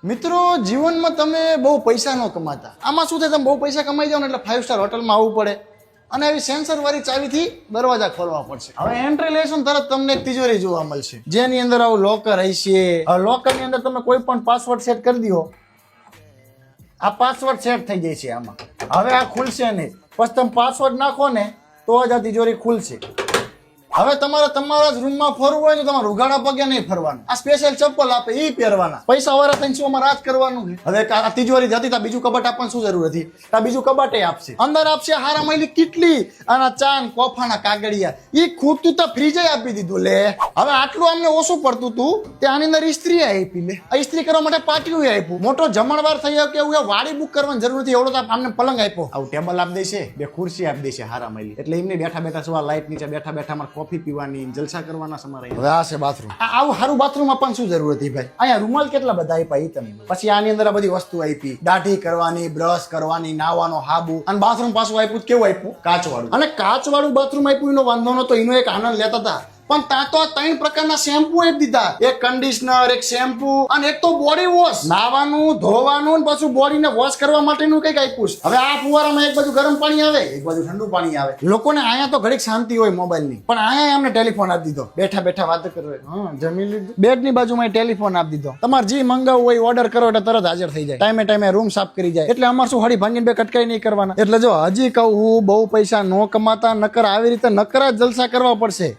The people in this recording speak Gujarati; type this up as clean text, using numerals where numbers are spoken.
મિત્રો જીવનમાં તમે બહુ પૈસા ન કમાતા. આમાં શું થાય, તમે બહુ પૈસા કમાઈ જાવ ને એટલે 5 સ્ટાર હોટલમાં આવવું પડે અને આવી સેન્સર વાળી ચાવીથી દરવાજા ખોલવા પડશે. હવે એન્ટ્રી લેશન તરત તમને એક તિજોરી જોવા મળશે જેની અંદર આવું લોકર હશે. હવે લોકરની અંદર તમે કોઈ પણ પાસવર્ડ સેટ કરી દો, આ પાસવર્ડ સેટ થઈ જાય છે આમાં. હવે આ ખુલશે નહીં, પછી તમે પાસવર્ડ નાખો ને તો જ આ તિજોરી ખુલશે. હવે તમારે તમારા જ રૂમમાં ફરવું હોય તો તમારે ઉઘાડા પગે નહીં ફરવાનું. આ સ્પેશિયલ ચપ્પલ આપે એ પહેરવાના. પૈસા વાળા થઈને શું અમારે આ જ કરવાનું છે. હવે આ તિજોરી જતી તા બીજું કબાટ આપવાની શું જરૂર હતી? આ બીજું કબાટે આપશે, અંદર આપશે હારા મહિલી કેટલી અને ચાન કોફાના કાગળિયા એ ખૂટતું તો ફ્રીજે આપી દીધું. લે હવે આટલું અમને ઓછું પડતું હતું તે આની અંદર ઇસ્ત્રી આપી. લે આ ઇસ્ત્રી કરવા માટે પાટિયું આપ્યું. મોટો જમણવાર થઈ ગયો કે એવું વાડી બુક કરવાની જરૂર નથી, એવડો તો આમને પલંગ આપ્યો. આવું ટેબલ આપી દેશે, બે ખુરશી આપી દેશે હારા મહિલી, એટલે એમને બેઠા બેઠા સુવા લાઈટ નીચે બેઠા બેઠા મારે કોફી પીવાની જલસા કરવાના સમારે. હવે આ છે બાથરૂમ. આવું સારું બાથરૂમ આપવાની શું જરૂર હતી ભાઈ? અહીંયા રૂમાલ કેટલા બધા આપ્યા એ તમને. પછી આની અંદર આ બધી વસ્તુ આપી, દાઢી કરવાની, બ્રશ કરવાની, નાવાનો હાબુ. અને બાથરૂમ પાછું આપ્યું કેવું આપ્યું? કાચવાળું. અને કાચવાળું બાથરૂમ આપ્યું એનો વાંધો નતો, એનો એક આનંદ લેતા હતા. પણ ત્યાં તો 3 પ્રકારના શેમ્પુ આપી દીધા, એક કન્ડિશનર, એક શેમ્પુ અને એક તો બોડી વોશ. નાવાનું, ધોવાનું ને પાછું બોડીને વોશ કરવા માટેનું કંઈક આપ્યું. હવે આ ફુવારામાં એક બાજુ ગરમ પાણી આવે, એક બાજુ ઠંડુ પાણી આવે. લોકોને અહીંયા તો ઘડીક શાંતિ હોય મોબાઈલની, પણ અહીંયા અમને ટેલિફોન આપી દીધો. બેઠા બેઠા વાત કરો. હા, જમી લીધું. બેડની બાજુમાં ટેલિફોન આપી દીધો. તમારે જે મંગાવવું હોય ઓર્ડર કરો એટલે તરત હાજર થઈ જાય. ટાઈમે ટાઈમે રૂમ સાફ કરી જાય. એટલે અમારે શું હળી ભાંગીને બે કટકાઈ નહીં કરવાના. એટલે જો હજી કહું, બહુ પૈસા ન કમાતા, નકર આવી રીતે નકરા જલસા કરવા પડશે.